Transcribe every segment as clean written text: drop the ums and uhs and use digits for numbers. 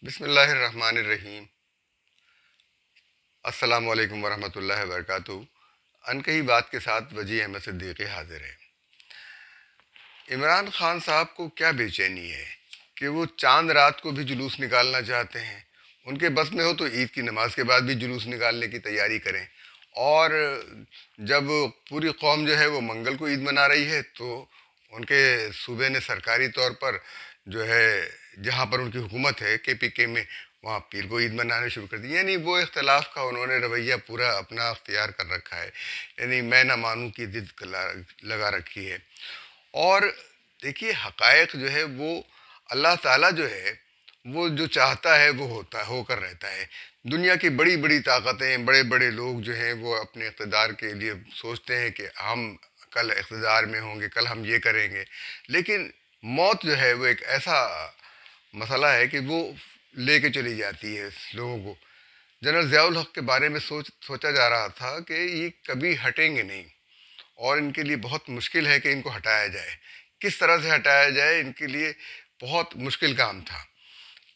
بسم اللہ الرحمن الرحیم۔ السلام علیکم ورحمۃ اللہ وبرکاتہ۔ ان کہی بات کے ساتھ وجی احمد صدیقی حاضر ہے۔ عمران خان صاحب کو کیا بے چینی ہے کہ وہ چاند رات کو بھی جلوس نکالنا چاہتے ہیں؟ ان کے بس میں ہو تو عید کی نماز کے بعد بھی جلوس نکالنے کی تیاری کریں، اور جب پوری قوم جو ہے وہ منگل کو عید منا رہی ہے تو ان کے صوبے نے سرکاری طور پر جو ہے جہاں پر ان کی حکومت ہے KPK میں، وہاں پیر کو عید منانے شروع کر دی۔ یعنی وہ اختلاف کا انہوں نے رویہ پورا اپنا اختیار کر رکھا ہے، یعنی میں نہ مانوں کی ضد لگا رکھی ہے۔ اور دیکھیے حقائق جو ہے وہ اللہ تعالیٰ جو ہے وہ جو چاہتا ہے وہ ہو کر رہتا ہے۔ دنیا کی بڑی بڑی طاقتیں، بڑے بڑے لوگ جو ہیں وہ اپنے اقتدار کے لیے سوچتے ہیں کہ ہم کل اقتدار میں ہوں گے، کل ہم یہ کریں گے، لیکن موت جو ہے وہ ایک ایسا مسئلہ ہے کہ وہ لے کے چلی جاتی ہے لوگوں کو۔ جنرل ضیاء الحق کے بارے میں سوچا جا رہا تھا کہ یہ کبھی ہٹیں گے نہیں، اور ان کے لیے بہت مشکل ہے کہ ان کو ہٹایا جائے۔ کس طرح سے ہٹایا جائے، ان کے لیے بہت مشکل کام تھا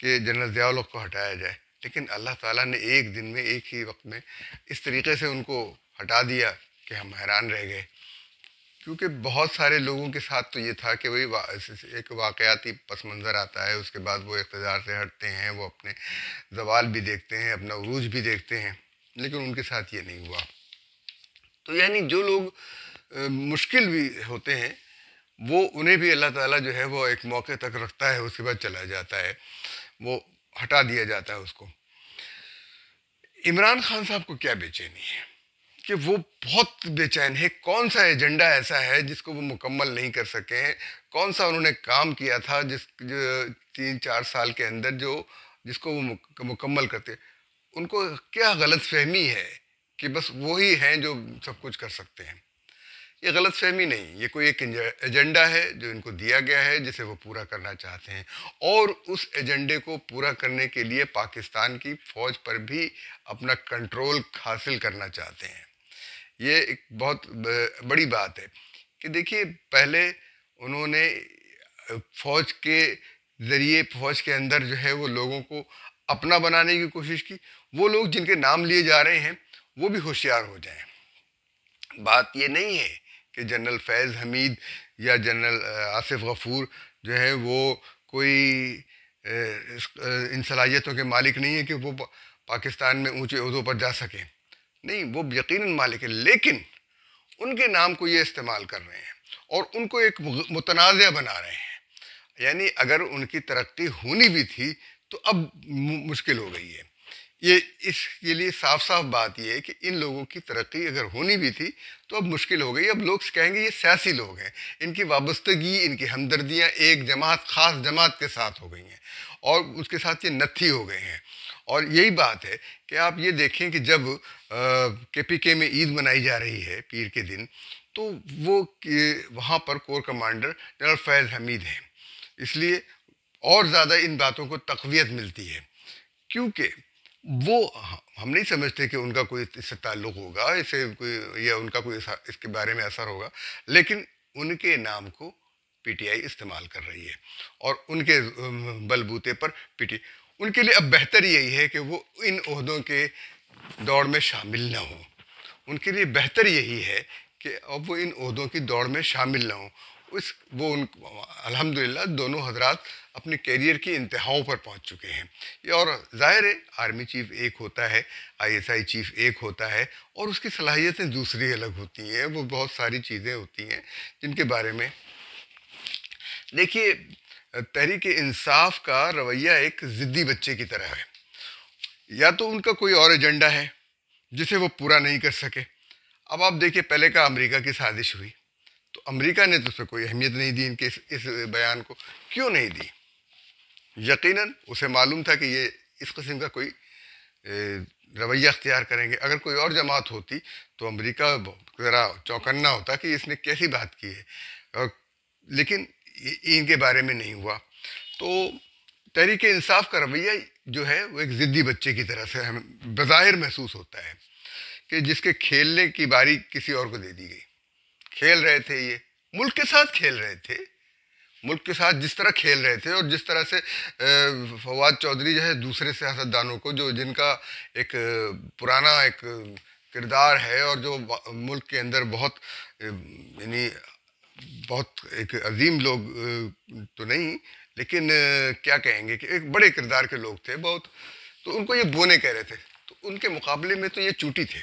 کہ جنرل ضیاء الحق کو ہٹایا جائے، لیکن اللہ تعالیٰ نے ایک دن میں، ایک ہی وقت میں اس طریقے سے ان کو ہٹا دیا کہ ہم حیران رہ گئے۔ کیونکہ بہت سارے لوگوں کے ساتھ تو یہ تھا کہ وہی ایک واقعاتی پس منظر آتا ہے، اس کے بعد وہ اقتدار سے ہٹتے ہیں، وہ اپنے زوال بھی دیکھتے ہیں، اپنا عروج بھی دیکھتے ہیں، لیکن ان کے ساتھ یہ نہیں ہوا۔ تو یعنی جو لوگ مشکل بھی ہوتے ہیں وہ انہیں بھی اللہ تعالیٰ جو ہے وہ ایک موقع تک رکھتا ہے، اس کے بعد چلا جاتا ہے، وہ ہٹا دیا جاتا ہے اس کو۔ عمران خان صاحب کو کیا بے چینی ہے کہ وہ بہت بے چین ہے؟ کون سا ایجنڈا ایسا ہے جس کو وہ مکمل نہیں کر سکے ہیں؟ کون سا انہوں نے کام کیا تھا جو 3-4 سال کے اندر جس کو وہ مکمل کرتے؟ ان کو کیا غلط فہمی ہے کہ بس وہی ہیں جو سب کچھ کر سکتے ہیں؟ یہ غلط فہمی نہیں، یہ کوئی ایک ایجنڈا ہے جو ان کو دیا گیا ہے جسے وہ پورا کرنا چاہتے ہیں، اور اس ایجنڈے کو پورا کرنے کے لیے پاکستان کی فوج پر بھی اپنا کنٹرول حاصل کرنا چاہتے ہیں۔ یہ ایک بہت بڑی بات ہے کہ دیکھیے پہلے انہوں نے فوج کے ذریعے فوج کے اندر جو ہے وہ لوگوں کو اپنا بنانے کی کوشش کی۔ وہ لوگ جن کے نام لیے جا رہے ہیں وہ بھی ہوشیار ہو جائیں۔ بات یہ نہیں ہے کہ جنرل فیض حمید یا جنرل آصف غفور جو ہے وہ کوئی ان صلاحیتوں کے مالک نہیں ہے کہ وہ پاکستان میں اونچے عہدوں پر جا سکیں، نہیں، وہ یقیناً مالک ہے، لیکن ان کے نام کو یہ استعمال کر رہے ہیں اور ان کو ایک متنازع بنا رہے ہیں۔ یعنی اگر ان کی ترقی ہونی بھی تھی تو اب مشکل ہو گئی ہے۔ یہ اس کے لیے صاف صاف بات یہ ہے کہ ان لوگوں کی ترقی اگر ہونی بھی تھی تو اب مشکل ہو گئی۔ اب لوگ کہیں گے یہ سیاسی لوگ ہیں، ان کی وابستگی، ان کی ہمدردیاں ایک جماعت، خاص جماعت کے ساتھ ہو گئی ہیں، اور اس کے ساتھ یہ نتھی ہو گئے ہیں۔ اور یہی بات ہے کہ آپ یہ دیکھیں کہ جب KPK میں عید منائی جا رہی ہے پیر کے دن، تو وہ وہاں پر کور کمانڈر جنرل فیض حمید ہیں، اس لیے اور زیادہ ان باتوں کو تقویت ملتی ہے، کیونکہ وہ ہم نہیں سمجھتے کہ ان کا کوئی اس سے تعلق ہوگا، اسے کوئی یا ان کا کوئی اس کے بارے میں اثر ہوگا، لیکن ان کے نام کو PTI استعمال کر رہی ہے، اور ان کے بلبوتے پر ان کے لیے اب بہتر یہی ہے کہ وہ ان عہدوں کے دوڑ میں شامل نہ ہوں۔ ان کے لیے بہتر یہی ہے کہ اب وہ ان عہدوں کی دوڑ میں شامل نہ ہوں۔ الحمدللہ دونوں حضرات اپنے کیریئر کی انتہاؤں پر پہنچ چکے ہیں، اور ظاہر ہے آرمی چیف ایک ہوتا ہے، ISI چیف ایک ہوتا ہے، اور اس کی صلاحیتیں دوسری الگ ہوتی ہیں، وہ بہت ساری چیزیں ہوتی ہیں جن کے بارے میں دیکھیے تحریک انصاف کا رویہ ایک ضدی بچے کی طرح ہے۔ یا تو ان کا کوئی اور ایجنڈا ہے جسے وہ پورا نہیں کر سکے۔ اب آپ دیکھیے پہلے کا امریکہ کی سازش ہوئی تو امریکہ نے تو اسے کوئی اہمیت نہیں دی، ان کے اس بیان کو کیوں نہیں دی؟ یقیناً اسے معلوم تھا کہ یہ اس قسم کا کوئی رویہ اختیار کریں گے۔ اگر کوئی اور جماعت ہوتی تو امریکہ ذرا چوکنا ہوتا کہ اس نے کیسی بات کی ہے، لیکن ان کے بارے میں نہیں ہوا۔ تو تحریک انصاف کا رویہ جو ہے وہ ایک ضدی بچے کی طرح سے ہمیں بظاہر محسوس ہوتا ہے کہ جس کے کھیلنے کی باری کسی اور کو دے دی گئی۔ کھیل رہے تھے، یہ ملک کے ساتھ کھیل رہے تھے، ملک کے ساتھ جس طرح کھیل رہے تھے، اور جس طرح سے فواد چودھری جو ہے دوسرے سیاستدانوں کو جو جن کا ایک پرانا ایک کردار ہے، اور جو ملک کے اندر بہت یعنی بہت ایک عظیم لوگ تو نہیں، لیکن کیا کہیں گے کہ ایک بڑے کردار کے لوگ تھے بہت، تو ان کو یہ بونے کہہ رہے تھے، تو ان کے مقابلے میں تو یہ چوٹی تھے،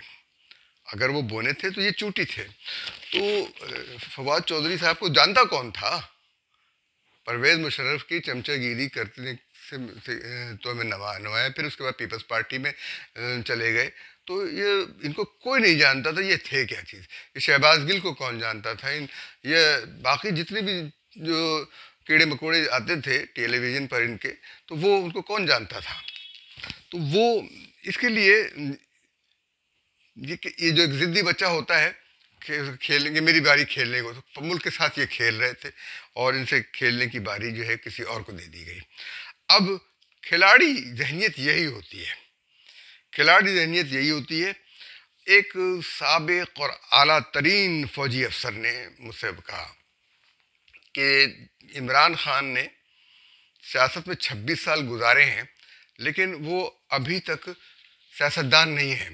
اگر وہ بونے تھے تو یہ چوٹی تھے۔ تو فواد چودھری صاحب کو جانتا کون تھا؟ پرویز مشرف کی چمچہ گیری کرنے سے تو ہمیں نوایا، پھر اس کے بعد پیپلز پارٹی میں چلے گئے، تو یہ ان کو کوئی نہیں جانتا تھا یہ تھے کیا چیز۔ یہ شہباز گل کو کون جانتا تھا؟ یہ باقی جتنے بھی جو کیڑے مکوڑے آتے تھے ٹیلی ویژن پر ان کے، تو وہ ان کو کون جانتا تھا؟ تو وہ اس کے لیے یہ جو ایک ضدی بچہ ہوتا ہے، کھیلیں گے میری باری کھیلنے کو، تو ملک کے ساتھ یہ کھیل رہے تھے، اور ان سے کھیلنے کی باری جو ہے کسی اور کو دے دی گئی۔ اب کھلاڑی ذہنیت یہی ہوتی ہے، کھلاڑی ذہنیت یہی ہوتی ہے۔ ایک سابق اور اعلیٰ ترین فوجی افسر نے مجھ سے کہا کہ عمران خان نے سیاست میں 26 سال گزارے ہیں، لیکن وہ ابھی تک سیاستدان نہیں ہیں،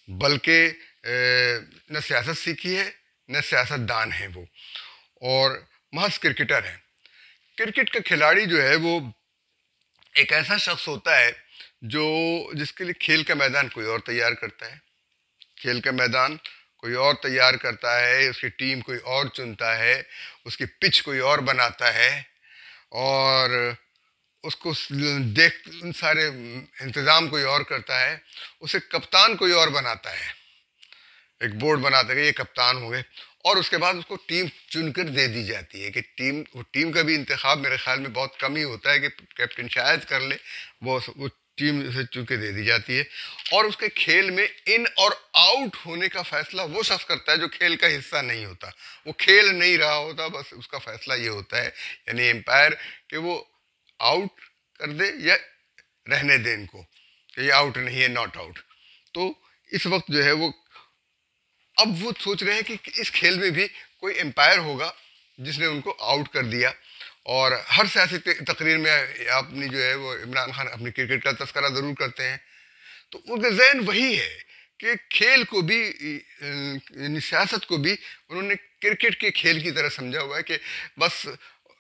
بلکہ نہ سیاست سیکھی ہے نہ سیاست دان ہے وہ، اور محض کرکٹر ہے۔ کرکٹ کا کھلاڑی جو ہے وہ ایک ایسا شخص ہوتا ہے جو جس کے لیے کھیل کا میدان کوئی اور تیار کرتا ہے، کھیل کا میدان کوئی اور تیار کرتا ہے، اس کی ٹیم کوئی اور چنتا ہے، اس کی پچ کوئی اور بناتا ہے، اور اس کو دیکھ ان سارے انتظام کوئی اور کرتا ہے، اسے کپتان کوئی اور بناتا ہے، ایک بورڈ بناتا ہے کہ یہ کپتان ہو گئے، اور اس کے بعد اس کو ٹیم چن کر دے دی جاتی ہے کہ ٹیم کا بھی انتخاب میرے خیال میں بہت کم ہی ہوتا ہے کہ کیپٹن شاید کر لے، وہ ٹیم سے چن کے دے دی جاتی ہے، اور اس کے کھیل میں ان اور آؤٹ ہونے کا فیصلہ وہ شخص کرتا ہے جو کھیل کا حصہ نہیں ہوتا، وہ کھیل نہیں رہا ہوتا، بس اس کا فیصلہ یہ ہوتا ہے، یعنی امپائر، کہ وہ آؤٹ کر دے یا رہنے دے ان کو کہ یہ آؤٹ نہیں ہے، ناٹ آؤٹ۔ تو اس وقت جو ہے وہ اب وہ سوچ رہے ہیں کہ اس کھیل میں بھی کوئی امپائر ہوگا جس نے ان کو آؤٹ کر دیا، اور ہر سیاسی تقریر میں اپنی جو ہے وہ عمران خان اپنی کرکٹ کا تذکرہ ضرور کرتے ہیں، تو ان کا ذہن وہی ہے کہ کھیل کو بھی یعنی سیاست کو بھی انہوں نے کرکٹ کے کھیل کی طرح سمجھا ہوا ہے کہ بس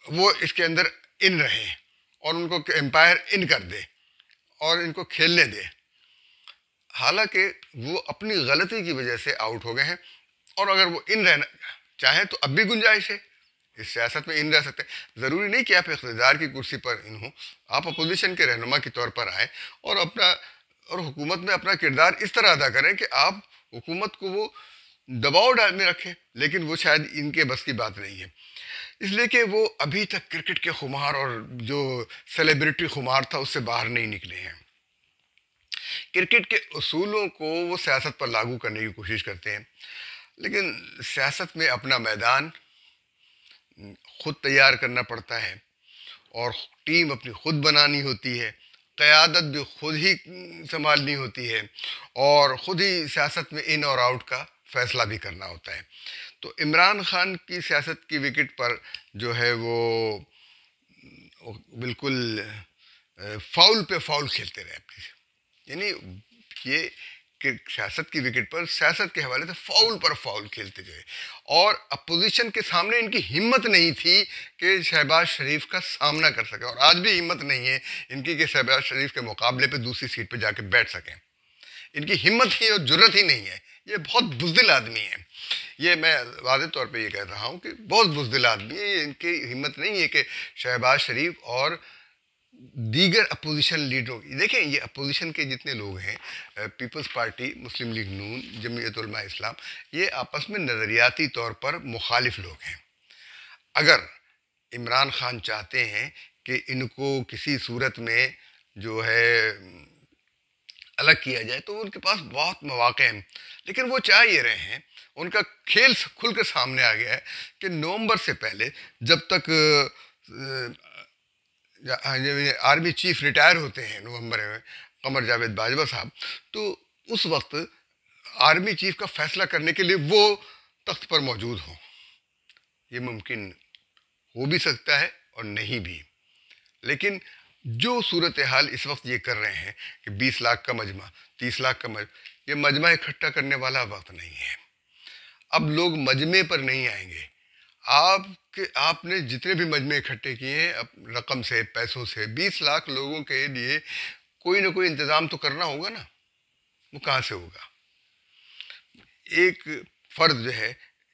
وہ اس کے اندر ان رہیں، اور ان کو امپائر ان کر دے اور ان کو کھیلنے دے، حالانکہ وہ اپنی غلطی کی وجہ سے آؤٹ ہو گئے ہیں، اور اگر وہ ان رہنا چاہیں تو اب بھی گنجائش ہے، اس سیاست میں ان رہ سکتے ہیں، ضروری نہیں کہ آپ اقتدار کی کرسی پر ان ہوں، آپ اپوزیشن کے رہنما کے طور پر آئیں، اور حکومت میں اپنا کردار اس طرح ادا کریں کہ آپ حکومت کو وہ دباؤ میں رکھیں، لیکن وہ شاید ان کے بس کی بات نہیں ہے، اس لیے کہ وہ ابھی تک کرکٹ کے خمار اور جو سیلیبریٹی خمار تھا اس سے باہر نہیں نکلے ہیں۔ کرکٹ کے اصولوں کو وہ سیاست پر لاگو کرنے کی کوشش کرتے ہیں، لیکن سیاست میں اپنا میدان خود تیار کرنا پڑتا ہے، اور ٹیم اپنی خود بنانی ہوتی ہے، قیادت بھی خود ہی سنبھالنی ہوتی ہے، اور خود ہی سیاست میں ان اور آؤٹ کا فیصلہ بھی کرنا ہوتا ہے۔ تو عمران خان کی سیاست کی وکٹ پر جو ہے وہ بالکل فاؤل پہ فاؤل کھیلتے رہے اپنی سے، یعنی یہ کہ سیاست کی وکٹ پر سیاست کے حوالے سے فاؤل پر فاؤل کھیلتے گئے، اور اپوزیشن کے سامنے ان کی ہمت نہیں تھی کہ شہباز شریف کا سامنا کر سکے، اور آج بھی ہمت نہیں ہے ان کی کہ شہباز شریف کے مقابلے پہ دوسری سیٹ پہ جا کے بیٹھ سکیں، ان کی ہمت ہی اور جرت ہی نہیں ہے، یہ بہت بزدل آدمی ہے، یہ میں واضح طور پہ یہ کہہ رہا ہوں کہ بہت بزدل آدمی ہے، ان کی ہمت نہیں ہے کہ شہباز شریف اور دیگر اپوزیشن لیڈروں کی، دیکھیں یہ اپوزیشن کے جتنے لوگ ہیں، پیپلز پارٹی، مسلم لیگ نون، جمعیت علماء اسلام، یہ آپس میں نظریاتی طور پر مخالف لوگ ہیں۔ اگر عمران خان چاہتے ہیں کہ ان کو کسی صورت میں جو ہے الگ کیا جائے تو ان کے پاس بہت مواقع ہیں، لیکن وہ چاہ یہ رہے ہیں، ان کا کھیل کھل کر سامنے آ گیا ہے کہ نومبر سے پہلے جب تک آرمی چیف ریٹائر ہوتے ہیں نومبر میں، قمر جاوید باجوہ صاحب، تو اس وقت آرمی چیف کا فیصلہ کرنے کے لیے وہ تخت پر موجود ہوں، یہ ممکن ہو بھی سکتا ہے اور نہیں بھی. لیکن جو صورتحال اس وقت یہ کر رہے ہیں کہ 20 لاکھ کا مجمع، 30 لاکھ کا مجمع، یہ مجمع اکٹھا کرنے والا وقت نہیں ہے. اب لوگ مجمع پر نہیں آئیں گے. آپ نے جتنے بھی مجمع اکٹھے کیے ہیں رقم سے، پیسوں سے، 20 لاکھ لوگوں کے لیے کوئی نہ کوئی انتظام تو کرنا ہوگا نا. وہ کہاں سے ہوگا؟ ایک فرد جو ہے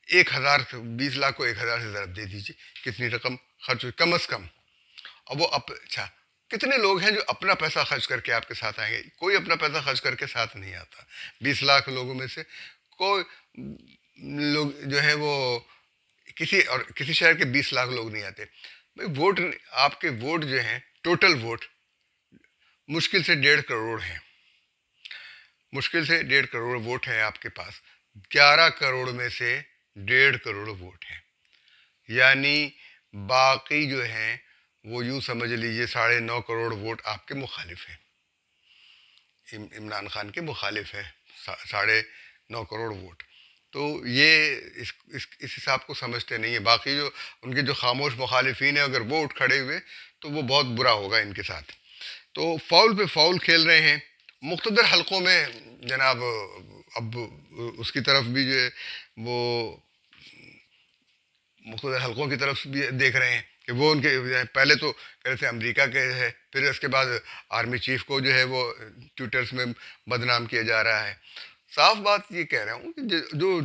1000، 20 لاکھ کو 1000 سے ضرب دے دیجیے، کتنی رقم خرچ ہوئی کم از کم. اب وہ اچھا کتنے لوگ ہیں جو اپنا پیسہ خرچ کر کے آپ کے ساتھ آئیں گے؟ کوئی اپنا پیسہ خرچ کر کے ساتھ نہیں آتا. 20 لاکھ لوگوں میں سے کوئی لوگ جو ہے وہ کسی شہر کے 20 لاکھ لوگ نہیں آتے. بھائی ووٹ، آپ کے ووٹ جو ہیں، ٹوٹل ووٹ مشکل سے 1.5 کروڑ ہیں. مشکل سے 1.5 کروڑ ووٹ ہیں آپ کے پاس. 11 کروڑ میں سے 1.5 کروڑ ووٹ ہیں. یعنی باقی جو ہیں وہ یوں سمجھ لیجئے 9.5 کروڑ ووٹ آپ کے مخالف ہیں، عمران خان کے مخالف ہیں. 9.5 کروڑ ووٹ. تو یہ اس حساب کو سمجھتے نہیں ہیں. باقی جو ان کے جو خاموش مخالفین ہیں، اگر وہ اٹھ کھڑے ہوئے تو وہ بہت برا ہوگا ان کے ساتھ. تو فاؤل پہ فاؤل کھیل رہے ہیں مقتدر حلقوں میں جناب. اب اس کی طرف بھی جو ہے وہ مقتدر حلقوں کی طرف بھی دیکھ رہے ہیں کہ وہ ان کے پہلے تو کہہ رہے تھے امریکہ کے ہے، پھر اس کے بعد آرمی چیف کو جو ہے وہ ٹویٹرز میں بدنام کیا جا رہا ہے. صاف بات یہ کہہ رہا ہوں کہ جو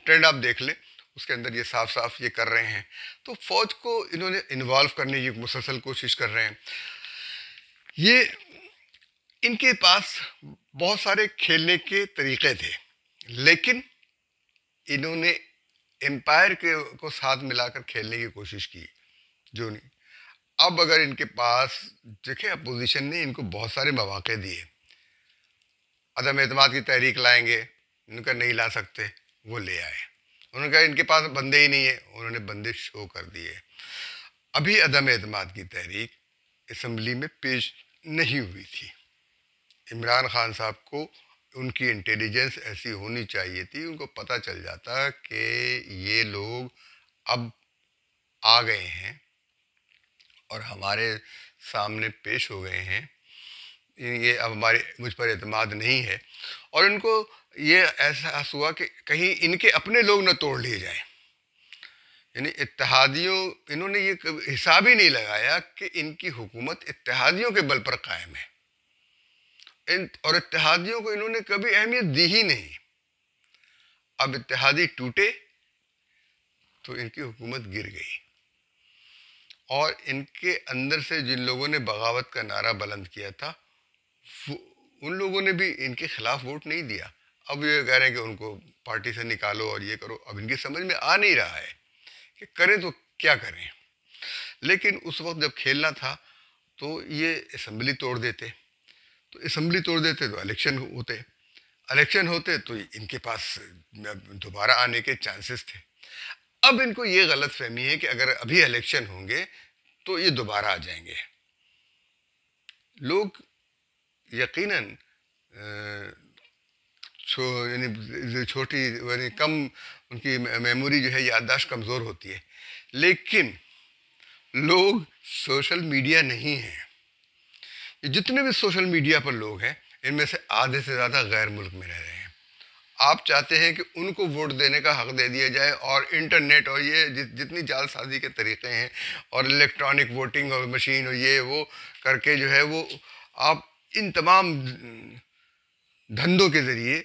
ٹرینڈ آپ دیکھ لیں اس کے اندر یہ صاف صاف یہ کر رہے ہیں. تو فوج کو انہوں نے انوالو کرنے کی مسلسل کوشش کر رہے ہیں. یہ ان کے پاس بہت سارے کھیلنے کے طریقے تھے، لیکن انہوں نے امپائر کو ساتھ ملا کر کھیلنے کی کوشش کی جو نہیں. اب اگر ان کے پاس دیکھیں اپوزیشن نے ان کو بہت سارے مواقع دیے، عدم اعتماد کی تحریک لائیں گے، ان کا نہیں لا سکتے، وہ لے آئے. انہوں نے کہا ان کے پاس بندے ہی نہیں ہیں، انہوں نے بندے شو کر دیے. ابھی عدم اعتماد کی تحریک اسمبلی میں پیش نہیں ہوئی تھی. عمران خان صاحب کو ان کی انٹیلیجنس ایسی ہونی چاہیے تھی، ان کو پتہ چل جاتا کہ یہ لوگ اب آ گئے ہیں اور ہمارے سامنے پیش ہو گئے ہیں، یہ اب مجھ پر اعتماد نہیں ہے. اور ان کو یہ احساس ہوا کہ کہیں ان کے اپنے لوگ نہ توڑ لیے جائیں. یعنی اتحادیوں، انہوں نے یہ حساب ہی نہیں لگایا کہ ان کی حکومت اتحادیوں کے بل پر قائم ہے، اور اتحادیوں کو انہوں نے کبھی اہمیت دی ہی نہیں. اب اتحادی ٹوٹے تو ان کی حکومت گر گئی. اور ان کے اندر سے جن لوگوں نے بغاوت کا نعرہ بلند کیا تھا ان لوگوں نے بھی ان کے خلاف ووٹ نہیں دیا. اب یہ کہہ رہے ہیں کہ ان کو پارٹی سے نکالو اور یہ کرو. اب ان کی سمجھ میں آ نہیں رہا ہے کہ کریں تو کیا کریں. لیکن اس وقت جب کھیلنا تھا تو یہ اسمبلی توڑ دیتے، تو اسمبلی توڑ دیتے تو الیکشن ہوتے تو ان کے پاس دوبارہ آنے کے چانسز تھے. اب ان کو یہ غلط فہمی ہے کہ اگر ابھی الیکشن ہوں گے تو یہ دوبارہ آ جائیں گے. لوگ یقیناً چھوٹی یعنی کم ان کی میموری جو ہے یادداشت کمزور ہوتی ہے، لیکن لوگ سوشل میڈیا نہیں ہیں. جتنے بھی سوشل میڈیا پر لوگ ہیں ان میں سے آدھے سے زیادہ غیر ملک میں رہ رہے ہیں. آپ چاہتے ہیں کہ ان کو ووٹ دینے کا حق دے دیا جائے، اور انٹرنیٹ اور یہ جتنی جعل سازی کے طریقے ہیں اور الیکٹرانک ووٹنگ اور مشین اور یہ وہ کر کے جو ہے وہ آپ ان تمام دھندوں کے ذریعے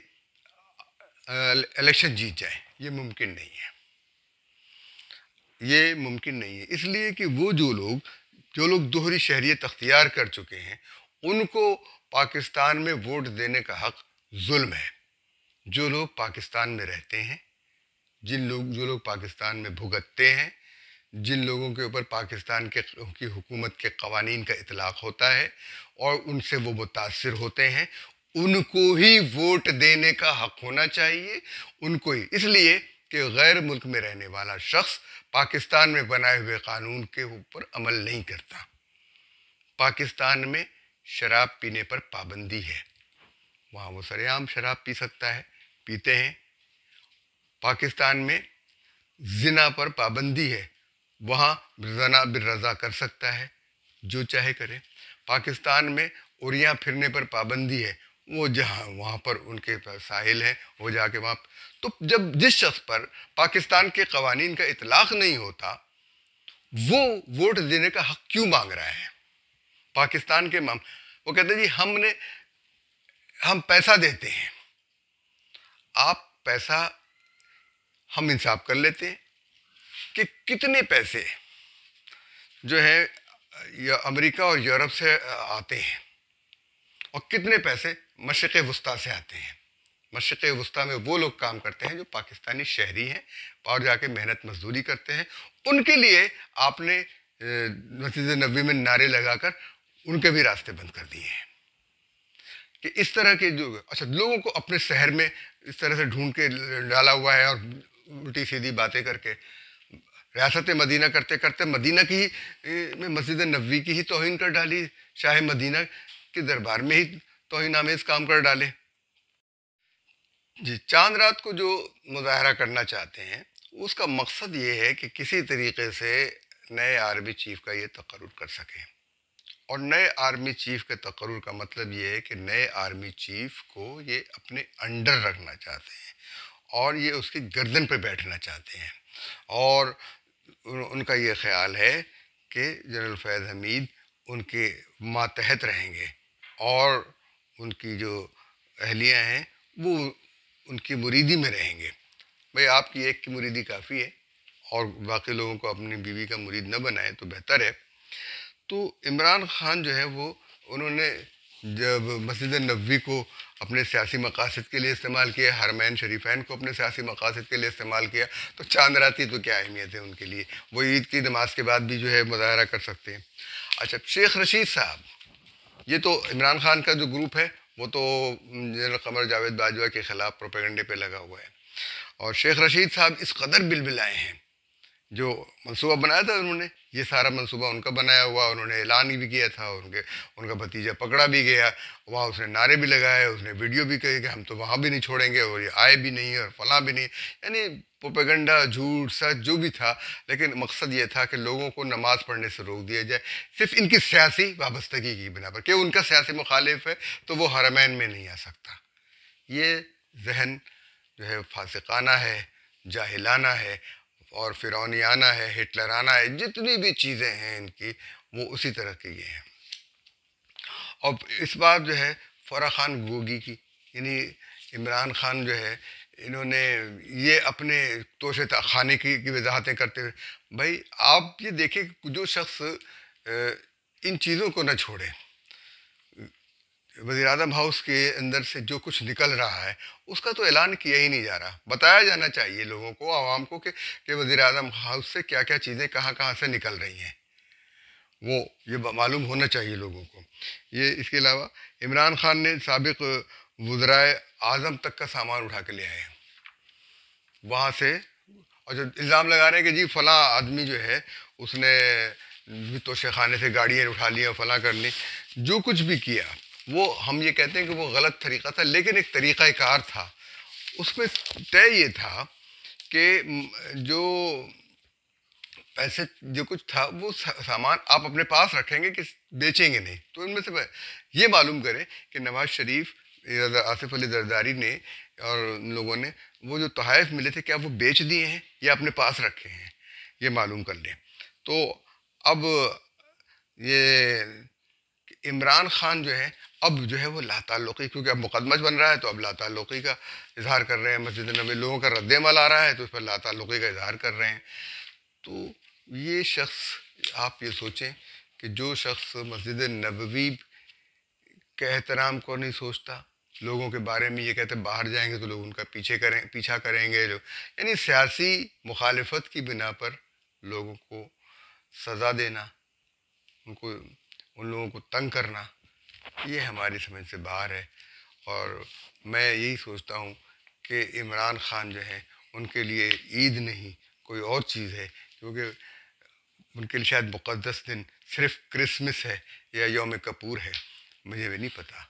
الیکشن جیت جائیں. یہ ممکن نہیں ہے، یہ ممکن نہیں ہے. اس لیے کہ وہ جو لوگ دوہری شہریت اختیار کر چکے ہیں ان کو پاکستان میں ووٹ دینے کا حق ظلم ہے. جو لوگ پاکستان میں رہتے ہیں، جو لوگ پاکستان میں بھگتتے ہیں، جن لوگوں کے اوپر پاکستان کی حکومت کے قوانین کا اطلاق ہوتا ہے اور ان سے وہ متاثر ہوتے ہیں، ان کو ہی ووٹ دینے کا حق ہونا چاہیے. ان کو ہی، اس لیے کہ غیر ملک میں رہنے والا شخص پاکستان میں بنائے ہوئے قانون کے اوپر عمل نہیں کرتا. پاکستان میں شراب پینے پر پابندی ہے، وہاں وہ سرے عام شراب پی سکتا ہے، پیتے ہیں. پاکستان میں زنا پر پابندی ہے، وہاں زنا بالرضا کر سکتا ہے، جو چاہے کرے۔ پاکستان میں اوریاں پھرنے پر پابندی ہے، وہ جہاں وہاں پر ان کے ساحل ہیں وہ جا کے وہاں، تو جب جس شخص پر پاکستان کے قوانین کا اطلاق نہیں ہوتا وہ ووٹ دینے کا حق کیوں مانگ رہا ہے؟ پاکستان کے وہ کہتے ہیں جی ہم پیسہ دیتے ہیں، آپ پیسہ ہم انصاف کر لیتے ہیں کہ کتنے پیسے جو ہے امریکہ اور یورپ سے آتے ہیں اور کتنے پیسے مشرق وسطیٰ سے آتے ہیں۔ مشرق وسطیٰ میں وہ لوگ کام کرتے ہیں جو پاکستانی شہری ہیں اور جا کے محنت مزدوری کرتے ہیں، ان کے لیے آپ نے مسجد نبوی میں نعرے لگا کر ان کے بھی راستے بند کر دیے ہیں کہ اس طرح کے جو اچھا لوگوں کو اپنے شہر میں اس طرح سے ڈھونڈ کے ڈالا ہوا ہے اور الٹی سیدھی باتیں کر کے ریاست مدینہ کرتے کرتے مدینہ کی میں مسجد نبوی کی ہی توہین کر ڈالی، شاہ مدینہ کے دربار میں ہی توہین آمیز کام کر ڈالے۔ جی، چاند رات کو جو مظاہرہ کرنا چاہتے ہیں اس کا مقصد یہ ہے کہ کسی طریقے سے نئے آرمی چیف کا یہ تقرر کر سکیں، اور نئے آرمی چیف کے تقرر کا مطلب یہ ہے کہ نئے آرمی چیف کو یہ اپنے انڈر رکھنا چاہتے ہیں اور یہ اس کی گردن پہ بیٹھنا چاہتے ہیں، اور ان کا یہ خیال ہے کہ جنرل فیض حمید ان کے ماتحت رہیں گے اور ان کی جو اہلیہ ہیں وہ ان کی مریدی میں رہیں گے۔ بھئی آپ کی ایک کی مریدی کافی ہے اور باقی لوگوں کو اپنی بیوی کا مرید نہ بنائیں تو بہتر ہے۔ تو عمران خان جو ہے وہ انہوں نے جب مسجد نبوی کو اپنے سیاسی مقاصد کے لیے استعمال کیا، حرمین شریفین کو اپنے سیاسی مقاصد کے لیے استعمال کیا، تو چاند راتی تو کیا اہمیت ہے ان کے لیے، وہ عید کی نماز کے بعد بھی جو ہے مظاہرہ کر سکتے ہیں۔ اچھا، شیخ رشید صاحب، یہ تو عمران خان کا جو گروپ ہے وہ تو جنرل قمر جاوید باجوہ کے خلاف پروپیگنڈے پہ لگا ہوا ہے، اور شیخ رشید صاحب اس قدر بلبلائے ہیں، جو منصوبہ بنایا تھا انہوں نے، یہ سارا منصوبہ ان کا بنایا ہوا، انہوں نے اعلان بھی کیا تھا، ان کا بھتیجا پکڑا بھی گیا، وہاں اس نے نعرے بھی لگائے، اس نے ویڈیو بھی کہی کہ ہم تو وہاں بھی نہیں چھوڑیں گے اور یہ آئے بھی نہیں اور فلاں بھی نہیں، یعنی پروپیگنڈا، جھوٹ، سچ جو بھی تھا، لیکن مقصد یہ تھا کہ لوگوں کو نماز پڑھنے سے روک دیا جائے، صرف ان کی سیاسی وابستگی کی بنا پر کہ ان کا سیاسی مخالف ہے تو وہ حرمین میں نہیں آ سکتا۔ یہ ذہن جو ہے فاسقانہ ہے، جاہلانہ ہے اور فرعونیانہ ہے، ہٹلرانہ ہے، جتنی بھی چیزیں ہیں ان کی وہ اسی طرح کے یہ ہیں۔ اور اس بار جو ہے فرح خان گوگی کی، یعنی عمران خان جو ہے انہوں نے یہ اپنے توشے خانے کی وضاحتیں کرتے ہوئے، بھائی آپ یہ دیکھیں کہ جو شخص ان چیزوں کو نہ چھوڑے، وزیر اعظم ہاؤس کے اندر سے جو کچھ نکل رہا ہے اس کا تو اعلان کیا ہی نہیں جا رہا، بتایا جانا چاہیے لوگوں کو، عوام کو کہ وزیر اعظم ہاؤس سے کیا کیا چیزیں کہاں کہاں سے نکل رہی ہیں، وہ یہ معلوم ہونا چاہیے لوگوں کو۔ یہ اس کے علاوہ عمران خان نے سابق وزرائے اعظم تک کا سامان اٹھا کے لے آئے ہیں وہاں سے، اور جو الزام لگا رہے ہیں کہ جی فلاں آدمی جو ہے اس نے بھی توشے خانے سے گاڑیاں اٹھا لی اور فلاں کر لی، جو کچھ بھی کیا وہ ہم یہ کہتے ہیں کہ وہ غلط طریقہ تھا، لیکن ایک طریقہ کار تھا، اس میں طے یہ تھا کہ جو پیسے جو کچھ تھا وہ سامان آپ اپنے پاس رکھیں گے کہ بیچیں گے نہیں، تو ان میں سے یہ معلوم کریں کہ نواز شریف، آصف علی زرداری نے اور ان لوگوں نے وہ جو تحائف ملے تھے کیا وہ بیچ دیے ہیں یا اپنے پاس رکھے ہیں، یہ معلوم کر لیں۔ تو اب یہ عمران خان جو ہے اب جو ہے وہ لا تعلقی، کیونکہ اب مقدمہ بن رہا ہے تو اب لا تعلقی کا اظہار کر رہے ہیں، مسجد نبوی لوگوں کا رد عمل آ رہا ہے تو اس پر لا تعلقی کا اظہار کر رہے ہیں۔ تو یہ شخص، آپ یہ سوچیں کہ جو شخص مسجد نبوی کے احترام کو نہیں سوچتا، لوگوں کے بارے میں یہ کہتے باہر جائیں گے تو لوگ ان کا پیچھا کریں گے، یعنی سیاسی مخالفت کی بنا پر لوگوں کو سزا دینا، ان لوگوں کو تنگ کرنا، یہ ہماری سمجھ سے باہر ہے۔ اور میں یہی سوچتا ہوں کہ عمران خان جو ہے ان کے لیے عید نہیں کوئی اور چیز ہے، کیونکہ ان کے لیے شاید مقدس دن صرف کرسمس ہے یا یوم کپور ہے، مجھے بھی نہیں پتہ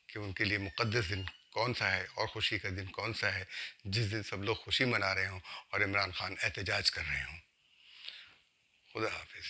کہ ان کے لیے مقدس دن کون سا ہے اور خوشی کا دن کون سا ہے جس دن سب لوگ خوشی منا رہے ہوں اور عمران خان احتجاج کر رہے ہوں۔ خدا حافظ.